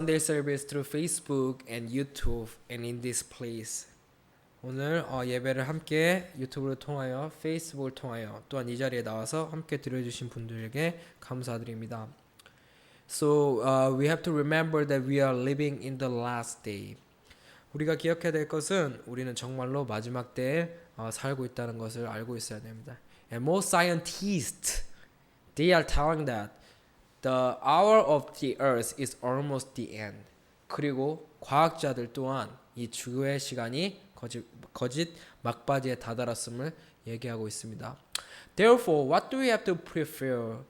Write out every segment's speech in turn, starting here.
Sunday service through Facebook and YouTube and in this place. 오늘 예배를 함께 유튜브를 통하여 페이스북을 통하여 또한 이 자리에 나와서 함께 드려주신 분들에게 감사드립니다. So we have to remember that we are living in the last day. 우리가 기억해야 될 것은 우리는 정말로 마지막 때에 살고 있다는 것을 알고 있어야 됩니다. And most scientists, they are telling that the hour of the earth is almost the end. 그리고 과학자들 또한 이 주의 시간이 거짓 막바지에 다다랐음을 얘기하고 있습니다. Therefore, what do we have to prepare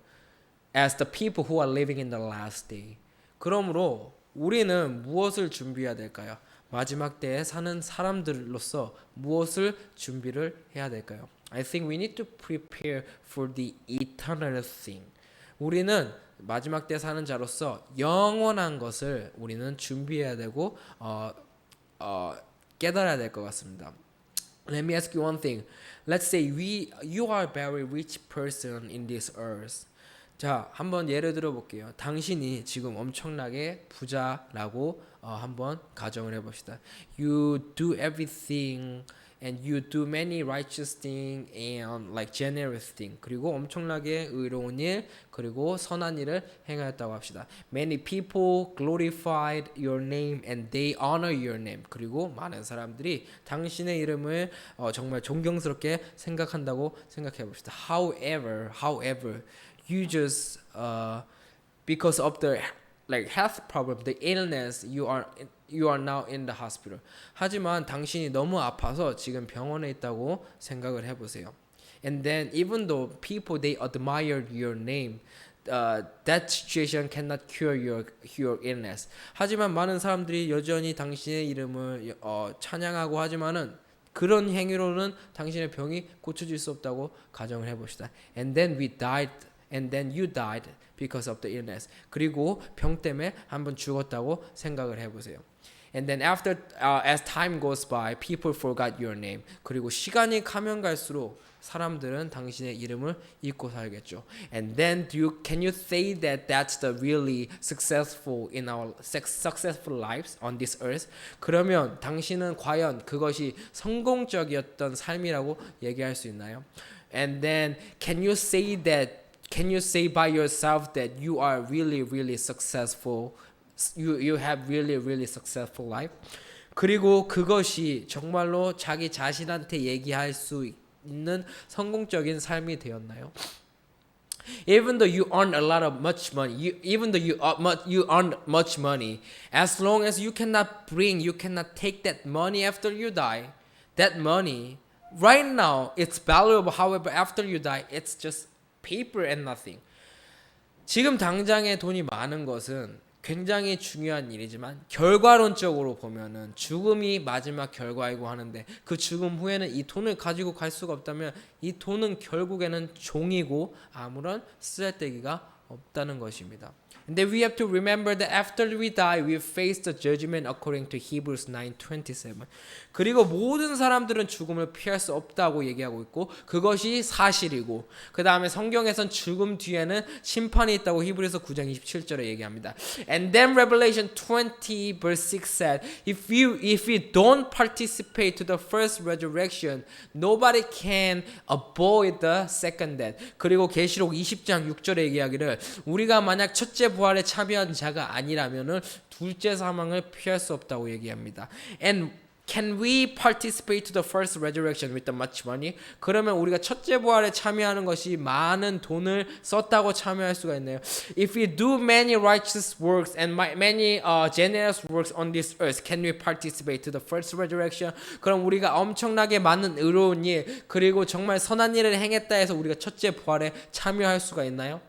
as the people who are living in the last day? 그러므로 우리는 무엇을 준비해야 될까요? 마지막 때에 사는 사람들로서 무엇을 준비를 해야 될까요? I think we need to prepare for the eternal thing. 우리는 마지막 때 사는 자로서 영원한 것을 우리는 준비해야 되고 깨달아야 될 것 같습니다. Let me ask you one thing. Let's say you are a very rich person in this earth. 자, 한번 예를 들어 볼게요. 당신이 지금 엄청나게 부자라고 한번 가정을 해봅시다. You do everything and you do many righteous things and like generous things. 그리고 엄청나게 의로운 일 그리고 선한 일을 행하였다고 합시다. Many people glorified your name and they honor your name. 그리고 많은 사람들이 당신의 이름을 정말 존경스럽게 생각한다고 생각해 봅시다. However, you just because of the like health problem, the illness, you are now in the hospital. 하지만 당신이 너무 아파서 지금 병원에 있다고 생각을 해보세요. And then even though people they admire your name, that situation cannot cure your illness. 하지만 많은 사람들이 여전히 당신의 이름을 찬양하고 하지만은 그런 행위로는 당신의 병이 고쳐질 수 없다고 가정을 해봅시다. And then you died because of the illness. 그리고 병 때문에 한번 죽었다고 생각을 해보세요. And then after, as time goes by, people forgot your name. 그리고 시간이 가면 갈수록 사람들은 당신의 이름을 잊고 살겠죠. And then can you say that that's the really successful in our successful lives on this earth? 그러면 당신은 과연 그것이 성공적이었던 삶이라고 얘기할 수 있나요? And then can you say by yourself that you are really successful? You have really successful life? 그리고 그것이 정말로 자기 자신한테 얘기할 수 있는 성공적인 삶이 되었나요? Even though you earn a lot of much money, even though you earn much money, as long as you cannot take that money after you die, that money right now it's valuable. However, after you die, it's just paper and nothing. 지금 당장에 돈이 많은 것은 굉장히 중요한 일이지만 결과론적으로 보면은 죽음이 마지막 결과이고 하는데 그 죽음 후에는 이 돈을 가지고 갈 수가 없다면 이 돈은 결국에는 종이고 아무런 쓰잘데기가 없다는 것입니다. And then we have to remember that after we die, we face the judgment according to Hebrews 9:27. 그리고 모든 사람들은 죽음을 피할 수 없다고 얘기하고 있고 그것이 사실이고 그 다음에 성경에선 죽음 뒤에는 심판이 있다고 히브리서 9장 27절에 얘기합니다. And then Revelation 20 verse 6 said, if we don't participate to the first resurrection, nobody can avoid the second death. 그리고 계시록 20장 6절에 얘기하기를 우리가 만약 첫째 부활에 참여한 자가 아니라면은 둘째 사망을 피할 수 없다고 얘기합니다. And can we participate to the first resurrection with the much money? 그러면 우리가 첫째 부활에 참여하는 것이 많은 돈을 썼다고 참여할 수가 있나요? If we do many righteous works and many generous works on this earth, can we participate to the first resurrection? 그럼 우리가 엄청나게 많은 의로운 일 그리고 정말 선한 일을 행했다 해서 우리가 첫째 부활에 참여할 수가 있나요?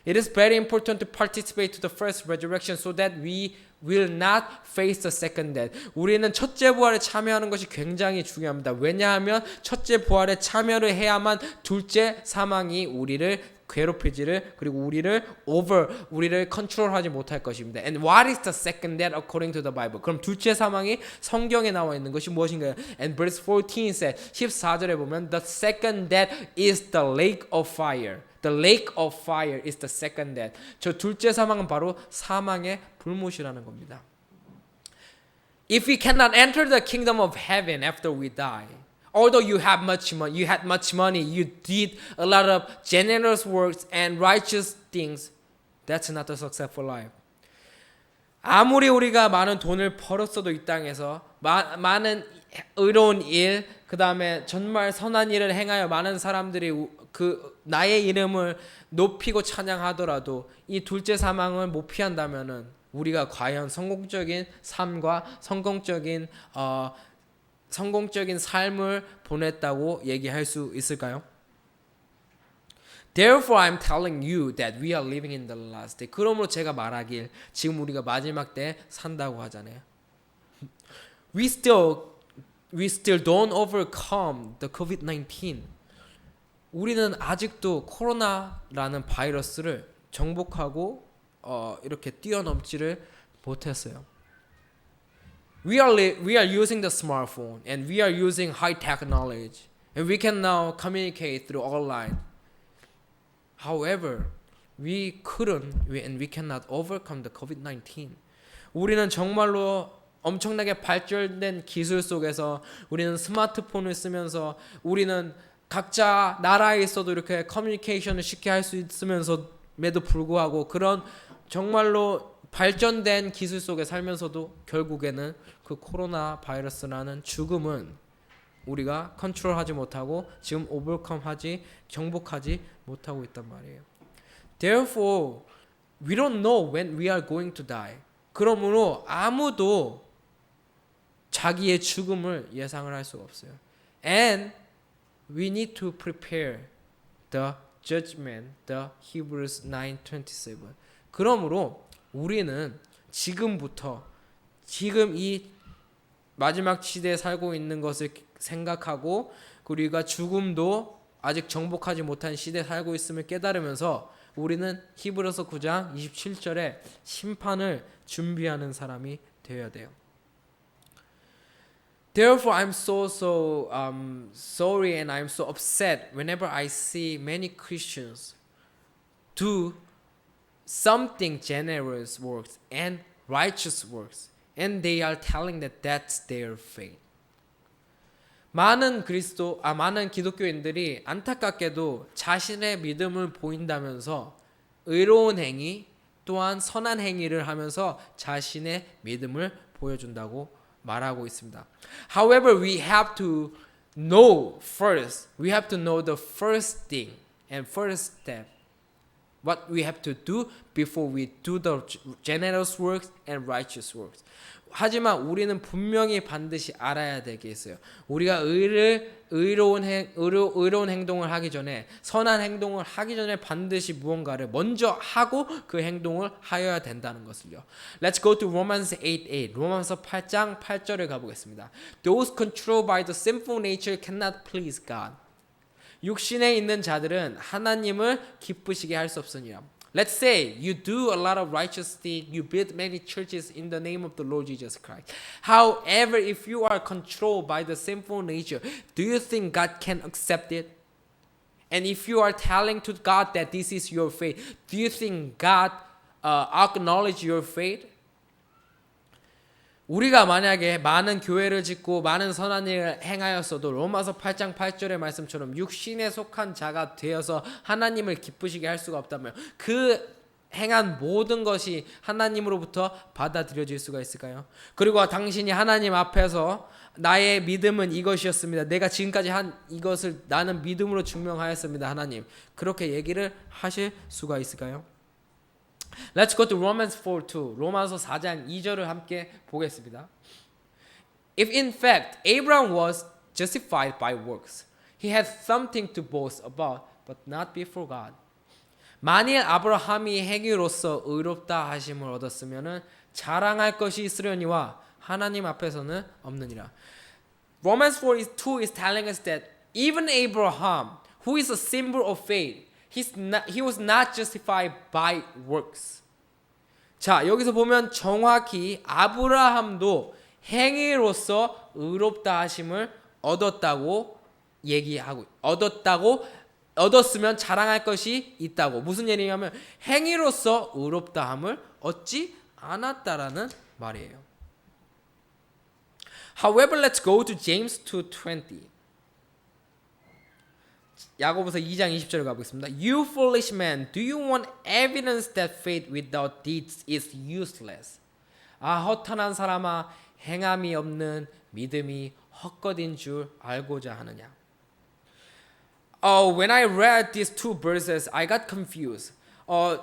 It is very important to participate to the first resurrection so that we will not face the second death. 우리는 첫째 부활에 참여하는 것이 굉장히 중요합니다. 왜냐하면 첫째 부활에 참여를 해야만 둘째 사망이 우리를 괴롭히지를 그리고 우리를 컨트롤하지 못할 것입니다. And what is the second death according to the Bible? 그럼 둘째 사망이 성경에 나와 있는 것이 무엇인가요? And verse 14 says 14절에 보면 the second death is the lake of fire. The lake of fire is the second death. 저 둘째 사망은 바로 사망의 불못이라는 겁니다. If we cannot enter the kingdom of heaven after we die, although you had much money, you did a lot of generous works and righteous things, that's not a successful life. 아무리 우리가 많은 돈을 벌었어도 이 땅에서 많은 의로운 일, 그 다음에 정말 선한 일을 행하여 많은 사람들이 그 나의 이름을 높이고 찬양하더라도 이 둘째 사망을 못 피한다면은 우리가 과연 성공적인 삶과 성공적인 삶을 보냈다고 얘기할 수 있을까요? Therefore, I'm telling you that we are living in the last day. 그러므로 제가 말하길 지금 우리가 마지막 때 산다고 하잖아요. We still don't overcome the COVID-19. 우리는 아직도 코로나라는 바이러스를 정복하고 이렇게 뛰어넘지를 못했어요. We are using the smartphone and we are using high technology and we can now communicate through online. However, we couldn't and we cannot overcome the COVID-19. 우리는 정말로 엄청나게 발전된 기술 속에서 우리는 스마트폰을 쓰면서 우리는 각자 나라에 있어도 이렇게 커뮤니케이션을 쉽게 할 수 있으면서에도 불구하고 그런 정말로 발전된 기술 속에 살면서도 결국에는 그 코로나 바이러스라는 죽음은 우리가 컨트롤하지 못하고 지금 정복하지 못하고 있단 말이에요. Therefore, we don't know when we are going to die. 그러므로 아무도 자기의 죽음을 예상을 할 수가 없어요. And we need to prepare the judgment, the Hebrews 9:27. 그러므로 우리는 지금부터 지금 이 마지막 시대에 살고 있는 것을 생각하고 우리가 죽음도 아직 정복하지 못한 시대에 살고 있음을 깨달으면서 우리는 히브리서 9장 27절에 심판을 준비하는 사람이 되어야 돼요. Therefore, I'm so sorry and I'm so upset whenever I see many Christians do something generous works and righteous works, and they are telling that that's their faith. 많은 기독교인들이 안타깝게도 자신의 믿음을 보인다면서 의로운 행위 또한 선한 행위를 하면서 자신의 믿음을 보여준다고 말하고 있습니다. However, we have to know the first thing and first step. What we have to do before we do the generous works and righteous works. 하지만 우리는 분명히 반드시 알아야 될 게 있어요. 우리가 의로운 행동을 하기 전에 선한 행동을 하기 전에 반드시 무언가를 먼저 하고 그 행동을 하여야 된다는 것을요. Let's go to Romans 8:8. 로마서 8장 8절에 가보겠습니다. Those controlled by the sinful nature cannot please God. 육신에 있는 자들은 하나님을 기쁘시게 할 수 없으니라. Let's say you do a lot of righteous things, you build many churches in the name of the Lord Jesus Christ. However, if you are controlled by the sinful nature, do you think God can accept it? And if you are telling to God that this is your faith, do you think God acknowledge your faith? 우리가 만약에 많은 교회를 짓고 많은 선한 일을 행하였어도 로마서 8장 8절의 말씀처럼 육신에 속한 자가 되어서 하나님을 기쁘시게 할 수가 없다면 그 행한 모든 것이 하나님으로부터 받아들여질 수가 있을까요? 그리고 당신이 하나님 앞에서 나의 믿음은 이것이었습니다. 내가 지금까지 한 이것을 나는 믿음으로 증명하였습니다. 하나님. 그렇게 얘기를 하실 수가 있을까요? Let's go to Romans 4:2. 로마서 4장 2절을 함께 보겠습니다. If in fact Abraham was justified by works, he had something to boast about, but not before God. 만일 아브라함이 행위로서 의롭다 하심을 얻었으면은 자랑할 것이 있으려니와 하나님 앞에서는 없느니라. Romans 4:2 is telling us that even Abraham, who is a symbol of faith, He was not justified by works. 자, 여기서 보면 정확히 아브라함도 행위로서 의롭다 하심을 얻었다고 얘기하고 얻었으면 자랑할 것이 있다고. 무슨 얘기냐면 행위로서 의롭다함을 얻지 않았다라는 말이에요. However, let's go to James 2:20. 야고보서 2장 20절을 가보겠습니다. You foolish man, do you want evidence that faith without deeds is useless? 아, 허탄한 사람아, 행함이 없는 믿음이 헛것인 줄 알고자 하느냐. When I read these two verses, I got confused.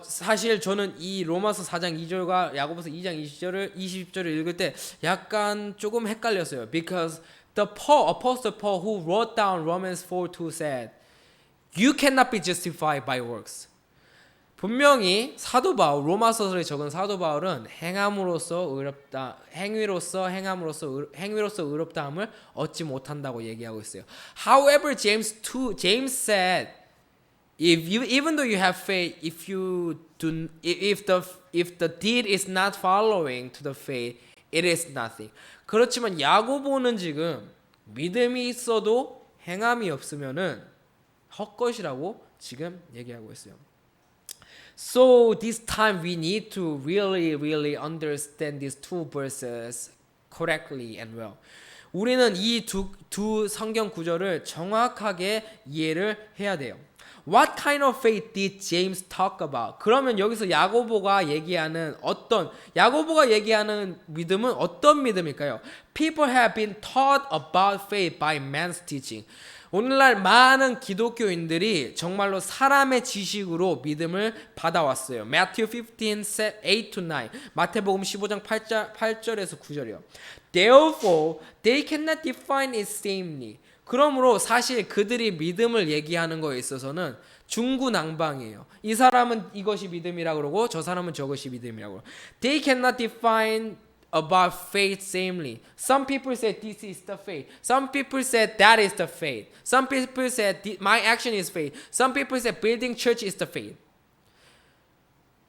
사실 저는 이 로마서 4장 2절과 야고보서 2장 20절을 읽을 때 약간 조금 헷갈렸어요. Because the Apostle Paul who wrote down Romans 4:2 said, You cannot be justified by works. 분명히 사도 바울, 로마서를 적은 사도 바울은 행위로서 의롭다함을 얻지 못한다고 얘기하고 있어요. However, James said, even though you have faith, if the deed is not following to the faith, it is nothing. 그렇지만 야고보는 지금 믿음이 있어도 행함이 없으면은 헛것이라고 지금 얘기하고 있어요. So this time we need to really understand these two verses correctly and well. 우리는 이 두 성경 구절을 정확하게 이해를 해야 돼요. What kind of faith did James talk about? 그러면 여기서 야고보가 얘기하는 믿음은 어떤 믿음일까요? People have been taught about faith by man's teaching. 오늘날 많은 기독교인들이 정말로 사람의 지식으로 믿음을 받아왔어요. Matthew 15, 8-9. 마태복음 15장 8절에서 9절이요. Therefore, they cannot define it samely. 그러므로 사실 그들이 믿음을 얘기하는 거에 있어서는 중구난방이에요. 이 사람은 이것이 믿음이라고 그러고 저 사람은 저것이 믿음이라고 그러고. They cannot define about faith samely. Some people say this is the faith. Some people say that is the faith. Some people say my action is faith. Some people say building church is the faith.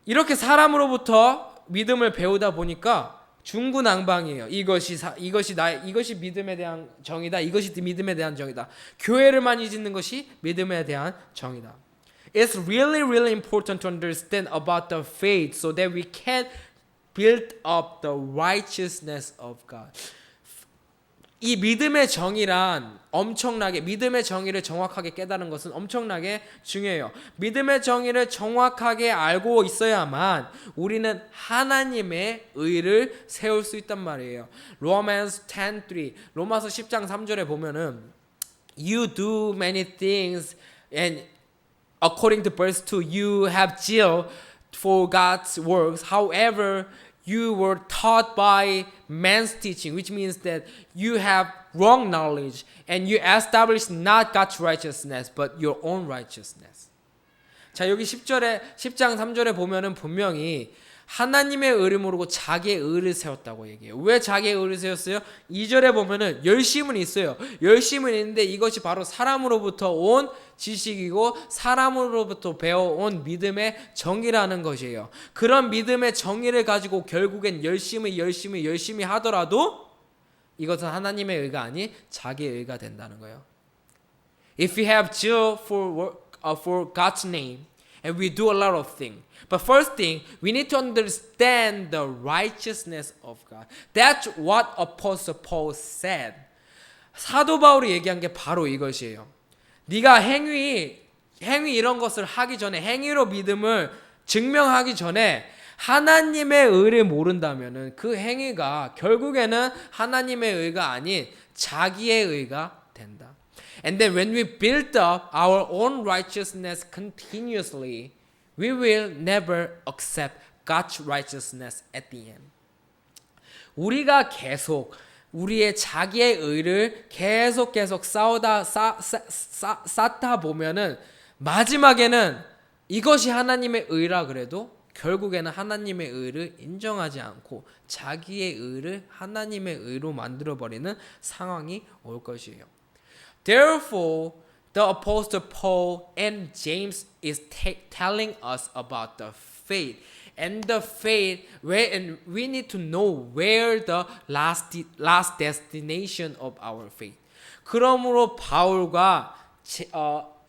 이렇게 사람으로부터 믿음을 배우다 보니까 중구난방이에요. 이것이 믿음에 대한 정의다. 이것이 믿음에 대한 정의다. 교회를 많이 짓는 것이 믿음에 대한 정의다. It's really important to understand about the faith so that we can build up the righteousness of God. 이 믿음의 정의란 믿음의 정의를 정확하게 깨달은 것은 엄청나게 중요해요. 믿음의 정의를 정확하게 알고 있어야만 우리는 하나님의 의를 세울 수 있단 말이에요. Romans 10:3 로마서 10장 3절에 보면은 You do many things and according to verse 2 you have zeal for God's works. However, you were taught by man's teaching, which means that you have wrong knowledge and you establish not God's righteousness, but your own righteousness. 자, 여기 10장 3절에 보면은 분명히 하나님의 의를 모르고 자기의 의를 세웠다고 얘기해요. 왜 자기의 의를 세웠어요? 2절에 보면은 열심은 있어요. 열심은 있는데 이것이 바로 사람으로부터 온 지식이고 사람으로부터 배워온 믿음의 정의라는 것이에요. 그런 믿음의 정의를 가지고 결국엔 열심히 하더라도 이것은 하나님의 의가 아닌 자기의 의가 된다는 거예요. If you have zeal for God's name and we do a lot of things, but first thing, we need to understand the righteousness of God. That's what Apostle Paul said. 사도 바울이 얘기한 게 바로 이것이에요. 네가 행위 이런 것을 하기 전에 행위로 믿음을 증명하기 전에 하나님의 의를 모른다면은 그 행위가 결국에는 하나님의 의가 아닌 자기의 의가 된다. And then when we build up our own righteousness continuously, we will never accept God's righteousness at the end. 우리가 계속 우리의 자기의 의를 계속 쌓다 보면은 마지막에는 이것이 하나님의 의라 그래도 결국에는 하나님의 의를 인정하지 않고 자기의 의를 하나님의 의로 만들어버리는 상황이 올 것이에요. Therefore, the Apostle Paul and James is telling us about the faith. And the faith, and we need to know where the last destination of our faith. 그러므로 바울과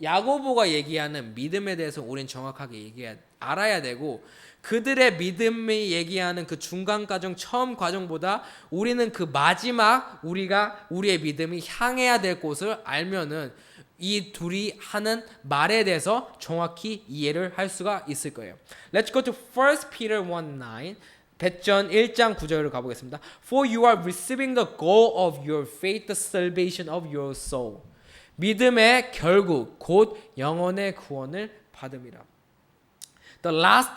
야고보가 얘기하는 믿음에 대해서 우리는 정확하게 알아야 되고, 그들의 믿음이 얘기하는 그 중간 과정, 처음 과정보다 우리는 그 마지막 우리의 믿음이 향해야 될 곳을 알면은 이 둘이 하는 말에 대해서 정확히 이해를 할 수가 있을 거예요. Let's go to 1 Peter 1:9. 베전 1장 9절을 가보겠습니다. For you are receiving the goal of your faith, the salvation of your soul. 믿음의 결국 곧 영혼의 구원을 받음이라. The last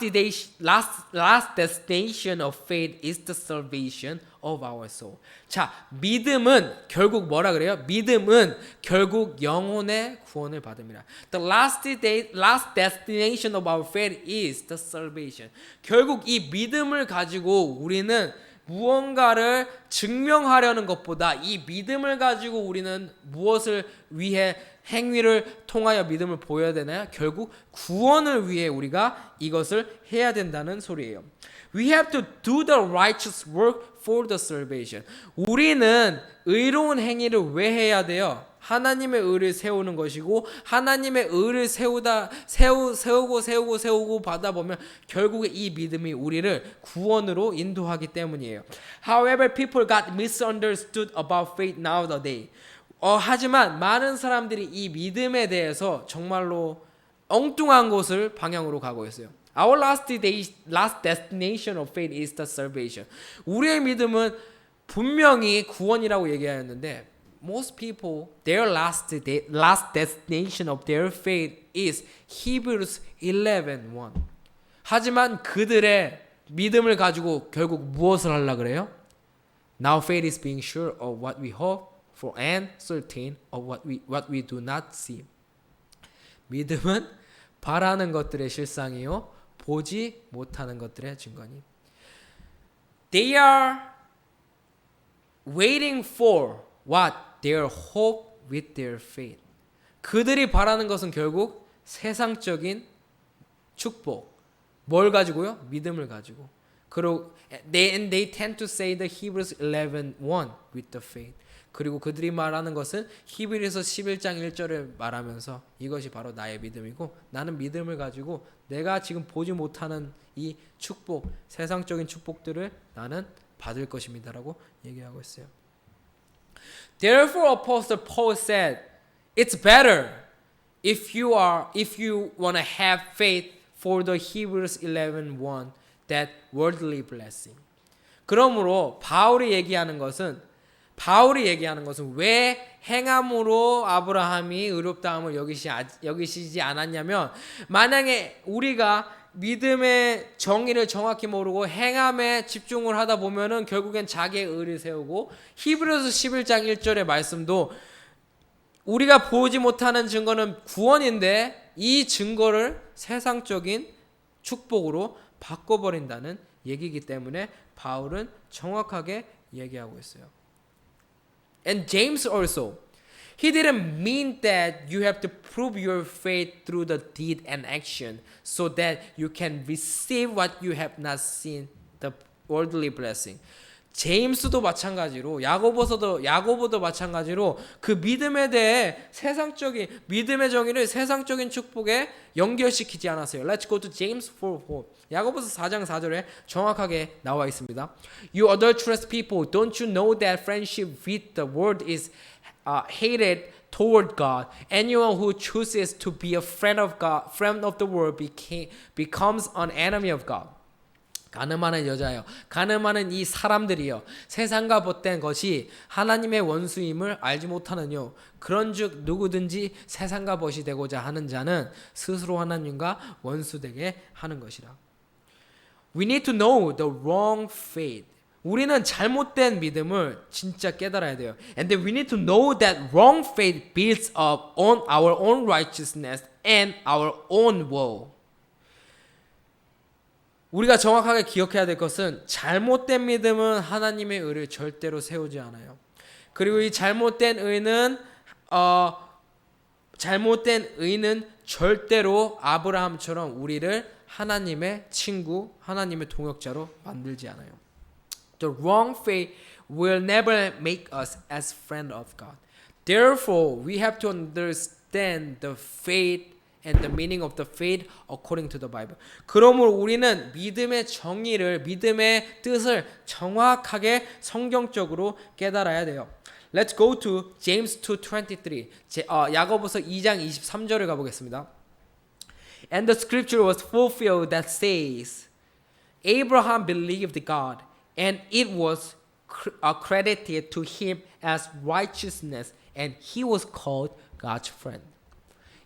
destination of faith is the salvation of our soul. 자, 믿음은 결국 뭐라 그래요? 믿음은 결국 영혼의 구원을 받음이라. The last destination of our faith is the salvation. 결국 이 믿음을 가지고 우리는 무언가를 증명하려는 것보다 이 믿음을 가지고 우리는 무엇을 위해 행위를 통하여 믿음을 보여야 되나요? 결국 구원을 위해 우리가 이것을 해야 된다는 소리예요. We have to do the righteous work for the salvation. 우리는 의로운 행위를 왜 해야 돼요? 하나님의 의를 세우는 것이고, 하나님의 의를 세우고 받아 보면 결국에 이 믿음이 우리를 구원으로 인도하기 때문이에요. However, people got misunderstood about faith nowadays. 하지만 많은 사람들이 이 믿음에 대해서 정말로 엉뚱한 곳을 방향으로 가고 있어요. Our last destination of faith is the salvation. 우리의 믿음은 분명히 구원이라고 얘기하였는데, most people, their last destination of their faith is Hebrews 11:1. 하지만 그들의 믿음을 가지고 결국 무엇을 하려고 그래요? Now faith is being sure of what we hope for and certain of what we do not see. 믿음은 바라는 것들의 실상이요 보지 못하는 것들의 증거니. They are waiting for what their hope with their faith. 그들이 바라는 것은 결국 세상적인 축복. 뭘 가지고요? 믿음을 가지고. 그리고 they tend to say the Hebrews 11:1 with the faith. 그리고 그들이 말하는 것은 히브리서 11장 1절을 말하면서 이것이 바로 나의 믿음이고, 나는 믿음을 가지고 내가 지금 보지 못하는 이 축복, 세상적인 축복들을 나는 받을 것입니다라고 얘기하고 있어요. Therefore, Apostle Paul said, "It's better if you want to have faith for the Hebrews 11:1 that worldly blessing." 그러므로 바울이 얘기하는 것은 왜 행함으로 아브라함이 의롭다함을 여기시지 않았냐면, 만약에 우리가 믿음의 정의를 정확히 모르고 행함에 집중을 하다 보면은 결국엔 자기의 의를 세우고, 히브리서 11장 1절의 말씀도 우리가 보지 못하는 증거는 구원인데 이 증거를 세상적인 축복으로 바꿔버린다는 얘기이기 때문에 바울은 정확하게 얘기하고 있어요. And James also, he didn't mean that you have to prove your faith through the deed and action so that you can receive what you have not seen, the worldly blessing. 제임스도 마찬가지로, 야고보도 마찬가지로 그 믿음에 대해 세상적인 믿음의 정의를 세상적인 축복에 연결시키지 않았어요. Let's go to James 4:4. 야고보서 4장 4절에 정확하게 나와 있습니다. You adulterous people, don't you know that friendship with the world is hated toward God? Anyone who chooses to be a friend of the world becomes an enemy of God. 가늠하는 여자여, 가늠하는 이 사람들이여, 세상과 벗된 것이 하나님의 원수임을 알지 못하느뇨. 그런즉 누구든지 세상과 벗이 되고자 하는 자는 스스로 하나님과 원수되게 하는 것이라. We need to know the wrong faith. 우리는 잘못된 믿음을 진짜 깨달아야 돼요. And then we need to know that wrong faith builds up on our own righteousness and our own will. 우리가 정확하게 기억해야 될 것은 잘못된 믿음은 하나님의 의를 절대로 세우지 않아요. 그리고 이 잘못된 의는 잘못된 의는 절대로 아브라함처럼 우리를 하나님의 친구, 하나님의 동역자로 만들지 않아요. The wrong faith will never make us as friend of God. Therefore, we have to understand the faith and the meaning of the faith according to the Bible. 그러므로 우리는 믿음의 정의를, 믿음의 뜻을 정확하게 성경적으로 깨달아야 돼요. Let's go to James 2:23. 야고보서 2장 23절을 가보겠습니다. And the scripture was fulfilled that says, Abraham believed God, and it was credited to him as righteousness, and he was called God's friend.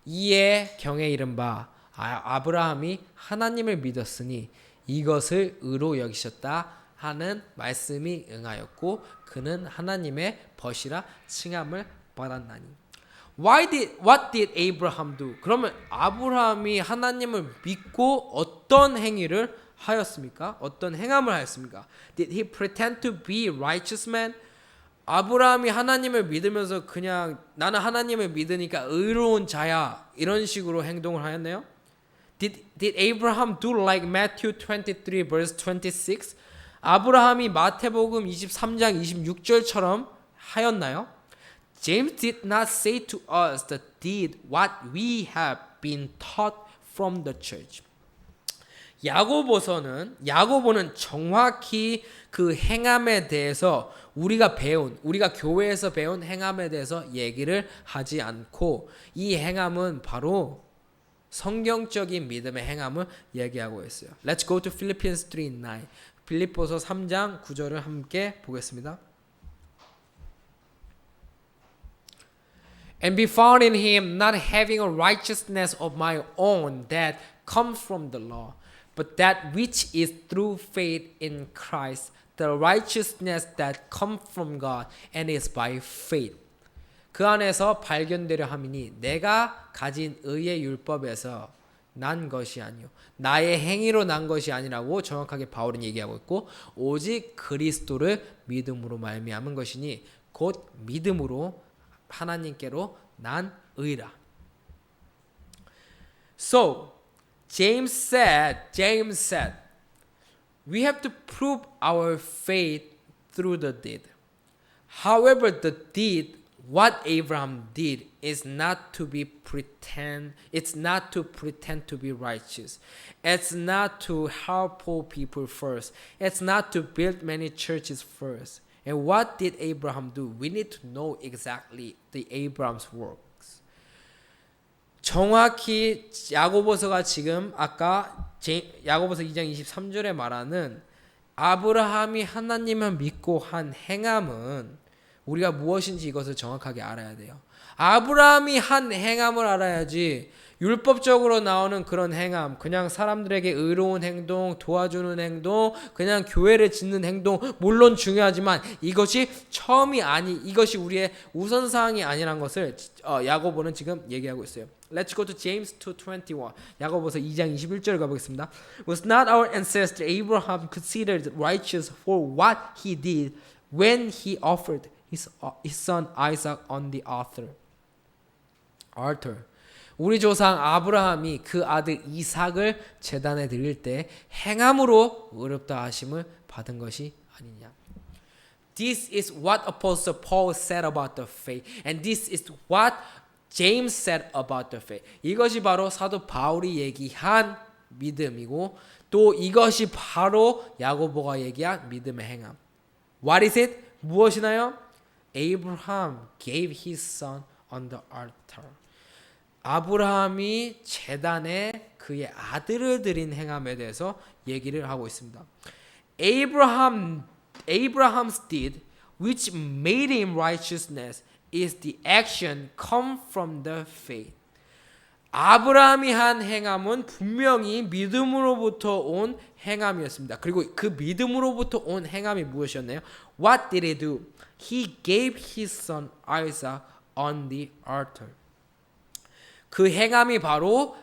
이에 경에 이른 바 아브라함이 하나님을 믿었으니 이것을 의로 여기셨다 하는 말씀이 응하였고 그는 하나님의 벗이라 칭함을 받았나니. What did Abraham do? 그러면 아브라함이 하나님을 믿고 어떤 행위를 하였습니까? 어떤 행함을 하였습니까? Did he pretend to be righteous man? 아브라함이 하나님을 믿으면서 그냥 나는 하나님을 믿으니까 의로운 자야 이런 식으로 행동을 하였나요? Did Abraham do like Matthew 23 verse 26? 아브라함이 마태복음 23장 26절처럼 하였나요? James did not say to us that did what we have been taught from the church. 야고보는 정확히 그 행함에 대해서 우리가 교회에서 배운 행함에 대해서 얘기를 하지 않고 이 행함은 바로 성경적인 믿음의 행함을 얘기하고 있어요. Let's go to Philippians 3:9. 빌립보서 3장 9절을 함께 보겠습니다. And be found in him, not having a righteousness of my own that comes from the law, but that which is through faith in Christ, the righteousness that comes from God and is by faith. 그 안에서 발견되려 함이니 내가 가진 의의 율법에서 난 것이 아니요 나의 행위로 난 것이 아니라고 정확하게 바울은 얘기하고 있고 오직 그리스도를 믿음으로 말미암은 것이니 곧 믿음으로 하나님께로 난 의라. So James said, we have to prove our faith through the deed. However, the deed, what Abraham did, is not to pretend to be righteous. It's not to help poor people first. It's not to build many churches first. And what did Abraham do? We need to know exactly the Abraham's works. 정확히 야고보서가 지금 아까 야고보서 2장 23절에 말하는 아브라함이 하나님을 믿고 한 행함은 우리가 무엇인지 이것을 정확하게 알아야 돼요. 아브라함이 한 행함을 알아야지 율법적으로 나오는 그런 행함, 그냥 사람들에게 의로운 행동, 도와주는 행동, 그냥 교회를 짓는 행동 물론 중요하지만 이것이 이것이 우리의 우선사항이 아니란 것을 야고보는 지금 얘기하고 있어요. Let's go to James 2:21. 야고보서 2장 21절 가보겠습니다. Was not our ancestor Abraham considered righteous for what he did when he offered his son Isaac on the altar? 우리 조상 아브라함이 그 아들 이삭을 제단에 드릴 때 행함으로 의롭다 하심을 받은 것이 아니냐. This is what Apostle Paul said about the faith, and this is what James said about the faith. 이것이 바로 사도 바울이 얘기한 믿음이고 또 이것이 바로 야고보가 얘기한 믿음의 행함. What is it? 무엇이나요? Abraham gave his son on the altar. 아브라함이 제단에 그의 아들을 드린 행함에 대해서 얘기를 하고 있습니다. Abraham's deed, which made him righteousness, is the action come from the faith. 아브라함이 한 행함은 분명히 믿음으로부터 온 행함이었습니다. 그리고 그 믿음으로부터 온 행함이 무엇이었나요? What did he do? He gave his son Isaac on the altar. 그 행함이 바로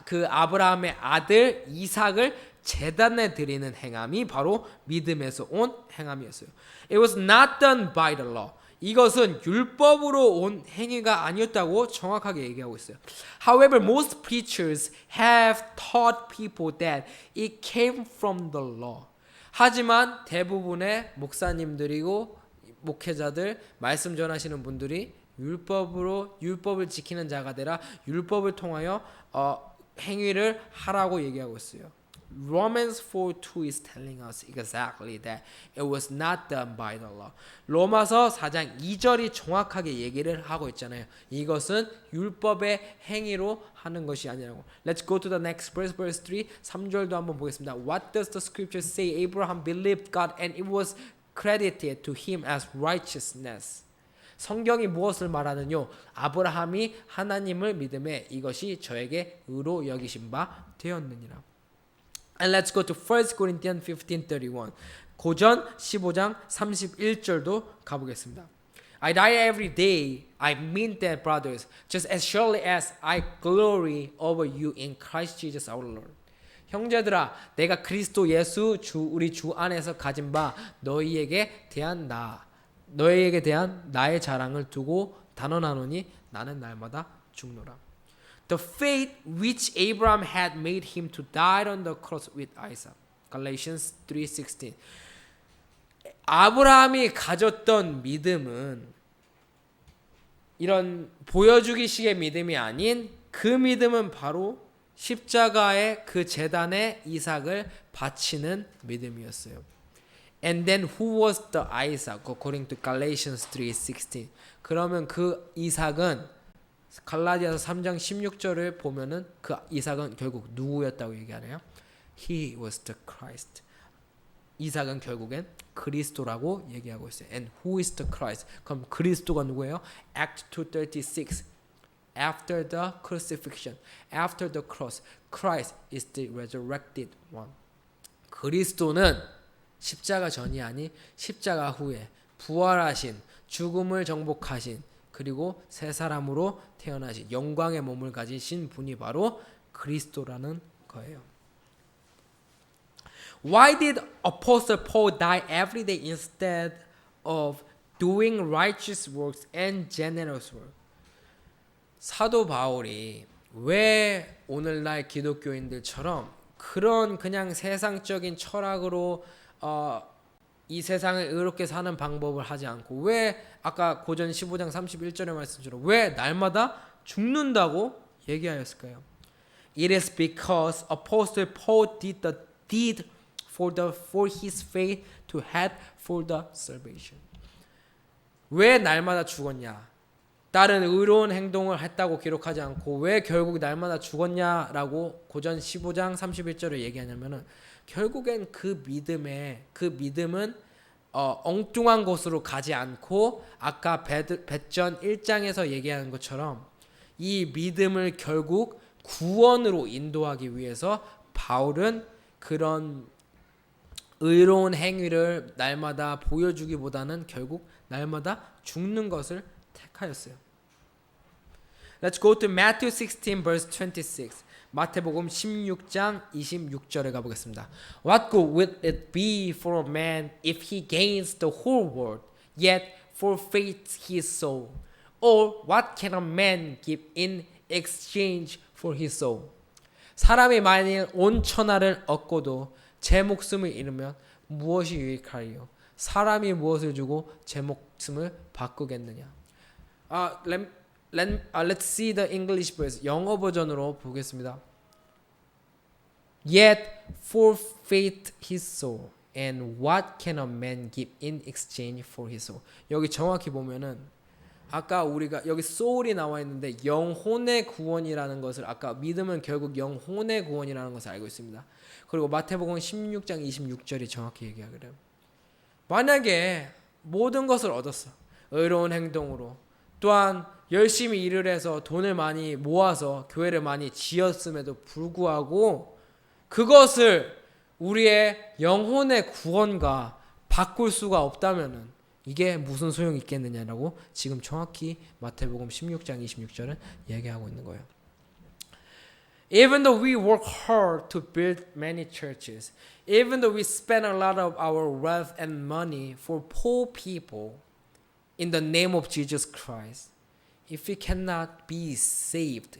그 아브라함의 아들 이삭을 제단에 드리는 행함이 바로 믿음에서 온 행함이었어요. It was not done by the law. 이것은 율법으로 온 행위가 아니었다고 정확하게 얘기하고 있어요. However, most preachers have taught people that it came from the law. 하지만 대부분의 목사님들이고 목회자들, 말씀 전하시는 분들이 율법을 지키는 자가 되라, 율법을 통하여 행위를 하라고 얘기하고 있어요. Romans 4:2 is telling us exactly that it was not done by the law. 로마서 4장 2절이 정확하게 얘기를 하고 있잖아요. 이것은 율법의 행위로 하는 것이 아니라고. Let's go to the next verse, verse 3. 3절도 한번 보겠습니다. What does the scripture say? Abraham believed God and it was credited to him as righteousness. 성경이 무엇을 말하느뇨? 아브라함이 하나님을 믿음에 이것이 저에게 의로 여기신 바 되었느니라. And let's go to 1 Corinthians 15:31. 고전 15장 31절도 가보겠습니다. I die every day. I mean that, brothers, just as surely as I glory over you in Christ Jesus our Lord. 형제들아, 내가 그리스도 예수 우리 주 안에서 가진 바 너희에게 대한 나의 자랑을 두고 단언하노니 나는 날마다 죽노라. The faith which Abraham had made him to die on the cross with Isaac. Galatians 3:16. 아브라함이 가졌던 믿음은 이런 보여주기식의 믿음이 아닌 그 믿음은 바로 십자가의 그 제단에 이삭을 바치는 믿음이었어요. And then who was the Isaac according to Galatians 3:16? 그러면 그 이삭은 갈라디아서 3장 16절을 보면은 그 이삭은 결국 누구였다고 얘기하나요? He was the Christ. 이삭은 결국엔 그리스도라고 얘기하고 있어요. And who is the Christ? 그럼 그리스도가 누구예요? Act 2:36. After the crucifixion, after the cross, Christ is the resurrected one. 그리스도는 십자가 전이 아닌 십자가 후에 부활하신, 죽음을 정복하신, 그리고 새 사람으로 태어나신 영광의 몸을 가지신 분이 바로 그리스도라는 거예요. Why did Apostle Paul die every day instead of doing righteous works and generous work? 사도 바울이 왜 오늘날 기독교인들처럼 그런 그냥 세상적인 철학으로 이 세상을 의롭게 사는 방법을 하지 않고 왜 아까 고전 15장 31절의 말씀처럼 왜 날마다 죽는다고 얘기하였을까요? It is because Apostle Paul did the deed for his faith to have for the salvation. 왜 날마다 죽었냐? 다른 의로운 행동을 했다고 기록하지 않고 왜 결국 날마다 죽었냐라고 고전 15장 31절을 얘기하냐면은 결국엔 그 믿음은 엉뚱한 곳으로 가지 않고 아까 배전 1장에서 얘기하는 것처럼 이 믿음을 결국 구원으로 인도하기 위해서 바울은 그런 의로운 행위를 날마다 보여주기보다는 결국 날마다 죽는 것을 택하였어요. Let's go to Matthew 16 verse 26. 마태복음 16장 26절에 가보겠습니다. What good will it be for a man if he gains the whole world, yet forfeits his soul? Or what can a man give in exchange for his soul? 사람이 만일 온 천하를 얻고도 제 목숨을 잃으면 무엇이 유익하리요? 사람이 무엇을 주고 제 목숨을 바꾸겠느냐? Let's see the English verse. 영어 버전으로 보겠습니다. Yet forfeit his soul, and what can a man give in exchange for his soul? 여기 정확히 보면은 아까 우리가 여기 soul이 나와 있는데 영혼의 구원이라는 것을 아까 믿음은 결국 영혼의 구원이라는 것을 알고 있습니다. 그리고 마태복음 16장 26절이 정확히 얘기하기를 만약에 모든 것을 얻었어. 의로운 행동으로 또한 열심히 일을 해서 돈을 많이 모아서 교회를 많이 지었음에도 불구하고 그것을 우리의 영혼의 구원과 바꿀 수가 없다면은 이게 무슨 소용이 있겠느냐라고 지금 정확히 마태복음 16장 26절은 얘기하고 있는 거예요. Even though we work hard to build many churches, even though we spend a lot of our wealth and money for poor people, in the name of Jesus Christ, if we cannot be saved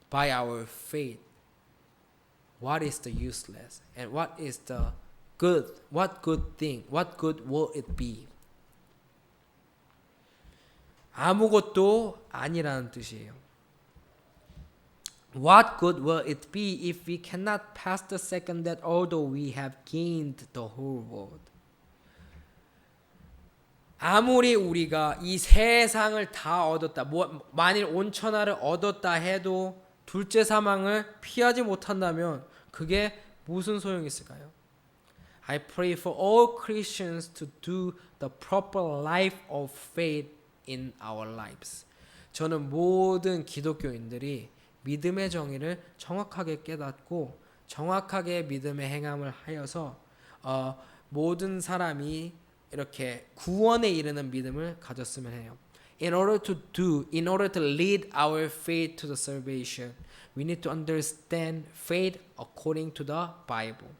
by our faith, what is the useless? And what is the good? What good thing? What good will it be? 아무것도 아니라는 뜻이에요. What good will it be if we cannot pass the second that although we have gained the whole world? 아무리 우리가 이 세상을 다 얻었다, 만일 온천하를 얻었다 해도 둘째 사망을 피하지 못한다면 그게 무슨 소용이 있을까요? I pray for all Christians to do the proper life of faith in our lives. 저는 모든 기독교인들이 믿음의 정의를 정확하게 깨닫고 정확하게 믿음의 행함을 하여서 모든 사람이 이렇게 구원에 이르는 믿음을 가졌으면 해요. In order to lead our faith to the salvation, we need to understand faith according to the Bible.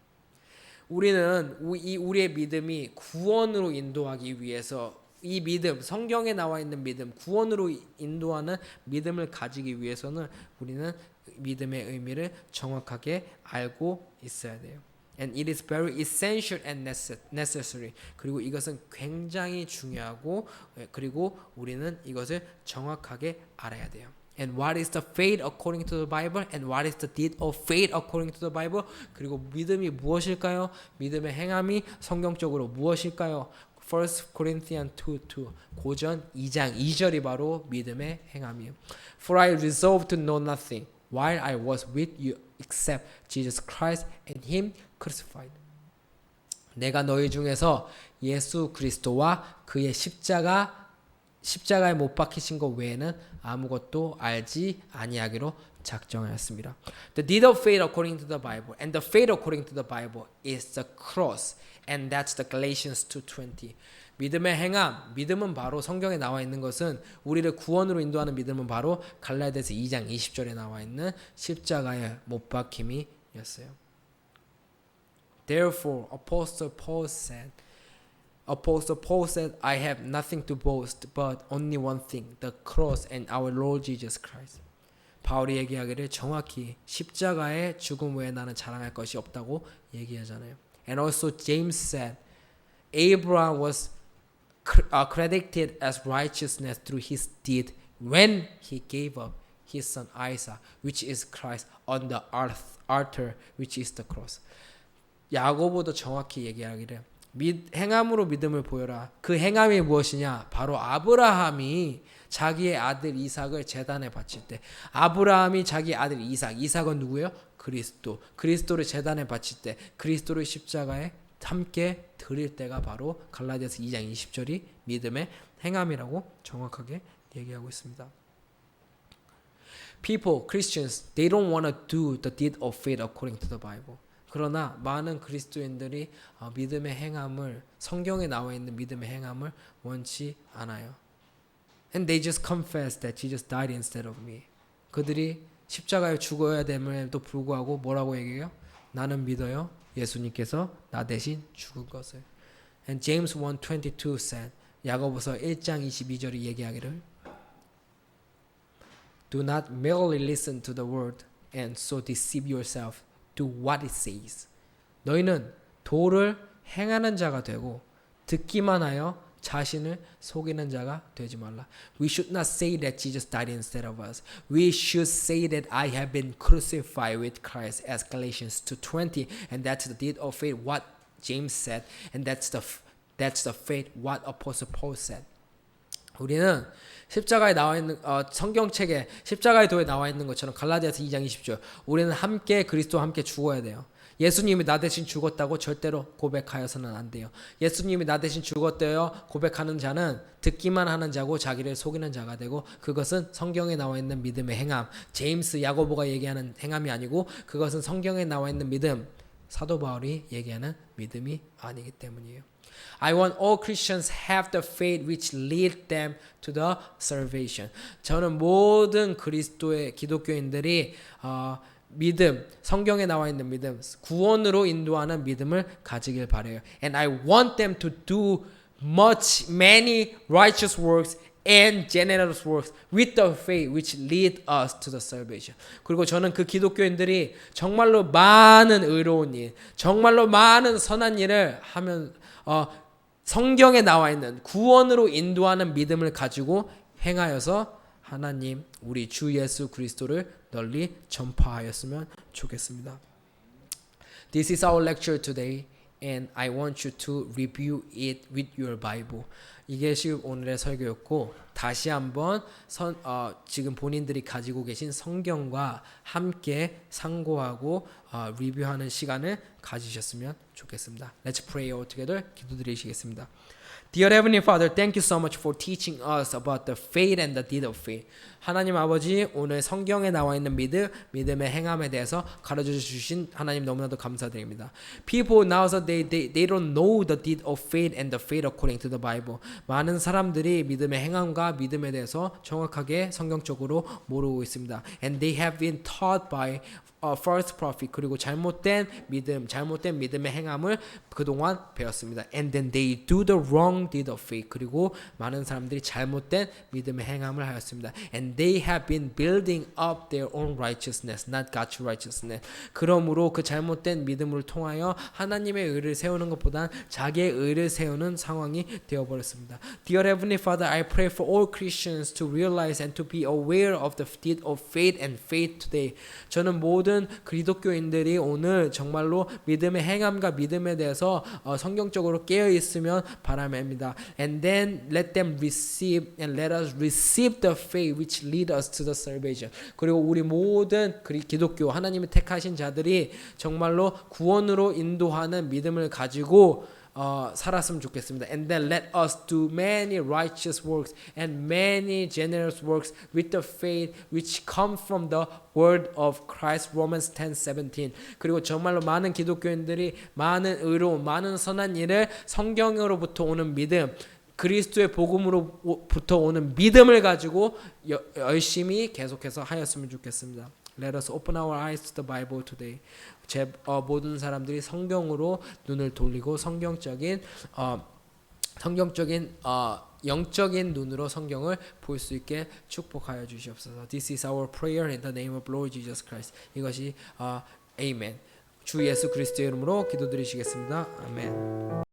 우리는 우리의 믿음이 구원으로 인도하기 위해서 이 믿음, 성경에 나와 있는 믿음, 구원으로 인도하는 믿음을 가지기 위해서는 우리는 믿음의 의미를 정확하게 알고 있어야 돼요. And it is very essential and necessary. 그리고 이것은 굉장히 중요하고 그리고 우리는 이것을 정확하게 알아야 돼요. And what is the faith according to the Bible? And what is the deed of faith according to the Bible? 그리고 믿음이 무엇일까요? 믿음의 행함이 성경적으로 무엇일까요? 1 Corinthians 2:2 고전 2장 2절이 바로 믿음의 행함이에요. For I resolved to know nothing while I was with you except Jesus Christ and Him crucified. 내가 너희 중에서 예수 그리스도와 그의 십자가에 못 박히신 것 외에는 아무것도 알지 아니하기로 작정하였습니다. The deed of faith according to the Bible and the faith according to the Bible is the cross. And that's the Galatians 2:20. 믿음의 행함, 믿음은 바로 성경에 나와 있는 것은 우리를 구원으로 인도하는 믿음은 바로 갈라디아서 2장 20절에 나와 있는 십자가의 못 박힘이었어요. Therefore, Apostle Paul said, I have nothing to boast but only one thing, the cross and our Lord Jesus Christ. 바울이 얘기하기를 정확히 십자가의 죽음 외에 나는 자랑할 것이 없다고 얘기하잖아요. And also James said, Abraham was credited as righteousness through his deed when he gave up his son Isaac, which is Christ, on the altar, which is the cross. 야고보도 정확히 얘기하기를 행함으로 믿음을 보여라. 그 행함이 무엇이냐? 바로 아브라함이 자기의 아들 이삭을 제단에 바칠 때, 아브라함이 자기 아들 이삭은 누구예요? 그리스도를 제단에 바칠 때, 그리스도를 십자가에 함께 드릴 때가 바로 갈라디아서 2장 20절이 믿음의 행함이라고 정확하게 얘기하고 있습니다. Christians, they don't want to do the deed of faith according to the Bible. 그러나 많은 그리스도인들이 믿음의 행함을, 성경에 나와 있는 믿음의 행함을 원치 않아요. And they just confess that Jesus died instead of me. 그들이 십자가에 죽어야 됨에도 불구하고 뭐라고 얘기해요? 나는 믿어요. 예수님께서 나 대신 죽은 것을. And James 1:22 said, 야고보서 1장 22절이 얘기하기를 Do not merely listen to the word and so deceive yourself. Do what it says. 너희는 도를 행하는 자가 되고 듣기만 하여 자신을 속이는 자가 되지 말라. We should not say that Jesus died instead of us. We should say that I have been crucified with Christ, as Galatians 2:20, and that's the deed of faith what James said, and that's the faith what Apostle Paul said. 우리는 십자가에 나와 있는 성경책에 십자가의 도에 나와 있는 것처럼 갈라디아서 2장 20절 우리는 함께 그리스도와 함께 죽어야 돼요. 예수님이 나 대신 죽었다고 절대로 고백하여서는 안 돼요. 예수님이 나 대신 죽었대요 고백하는 자는 듣기만 하는 자고 자기를 속이는 자가 되고 그것은 성경에 나와 있는 믿음의 행함, 제임스, 야고보가 얘기하는 행함이 아니고 그것은 성경에 나와 있는 믿음, 사도 바울이 얘기하는 믿음이 아니기 때문이에요. I want all Christians have the faith which lead them to the salvation. 저는 모든 그리스도의 기독교인들이 믿음, 성경에 나와 있는 믿음, 구원으로 인도하는 믿음을 가지길 바라요. And I want them to do many righteous works and generous works with the faith which lead us to the salvation. 그리고 저는 그 기독교인들이 정말로 많은 의로운 일, 정말로 많은 선한 일을 하면 성경에 나와 있는 구원으로 인도하는 믿음을 가지고 행하여서 하나님 우리 주 예수 그리스도를 널리 전파하였으면 좋겠습니다. This is our lecture today and I want you to review it with your Bible. 이게 지금 오늘의 설교였고 다시 한번 지금 본인들이 가지고 계신 성경과 함께 상고하고 리뷰하는 시간을 가지셨으면 좋겠습니다. Let's pray all together. 기도드리시겠습니다. Dear Heavenly Father, thank you so much for teaching us about the faith and the deed of faith. 하나님 아버지, 오늘 성경에 나와 있는 믿음의 행함에 대해서 가르쳐 주신 하나님 너무나도 감사드립니다. People nowadays they don't know the deed of faith and the faith according to the Bible. 많은 사람들이 믿음의 행함과 믿음에 대해서 정확하게 성경적으로 모르고 있습니다. And they have been taught by false prophet 그리고 잘못된 믿음의 행함을 그동안 배웠습니다. And then they do the wrong deed of faith 그리고 많은 사람들이 잘못된 믿음의 행함을 하였습니다. And they have been building up their own righteousness, not God's righteousness. 그러므로 그 잘못된 믿음을 통하여 하나님의 의를 세우는 것보다 자기의 의를 세우는 상황이 되어버렸습니다. Dear Heavenly Father, I pray for all Christians to realize and to be aware of the deed of faith and faith today. 저는 모든 기독교인들이 오늘 정말로 믿음의 행함과 믿음에 대해서 성경적으로 깨어 있으면 바람입니다. And then let them receive and let us receive the faith which lead us to the salvation. 그리고 우리 모든 기독교 하나님이 택하신 자들이 정말로 구원으로 인도하는 믿음을 가지고 살았으면 좋겠습니다. And then let us do many righteous works and many generous works with the faith which come from the word of Christ. Romans 10:17. 그리고 정말로 많은 기독교인들이 많은 의로운 많은 선한 일을 성경으로부터 오는 믿음 그리스도의 복음으로부터 오는 믿음을 가지고 열심히 계속해서 하였으면 좋겠습니다. Let us open our eyes to the Bible today. 모든 사람들이 성경으로 눈을 돌리고 성경적인 영적인 눈으로 성경을 볼 수 있게 축복하여 주시옵소서. This is our prayer in the name of Lord Jesus Christ. 이것이 아멘. 주 예수 그리스도의 이름으로 기도드리시겠습니다. 아멘.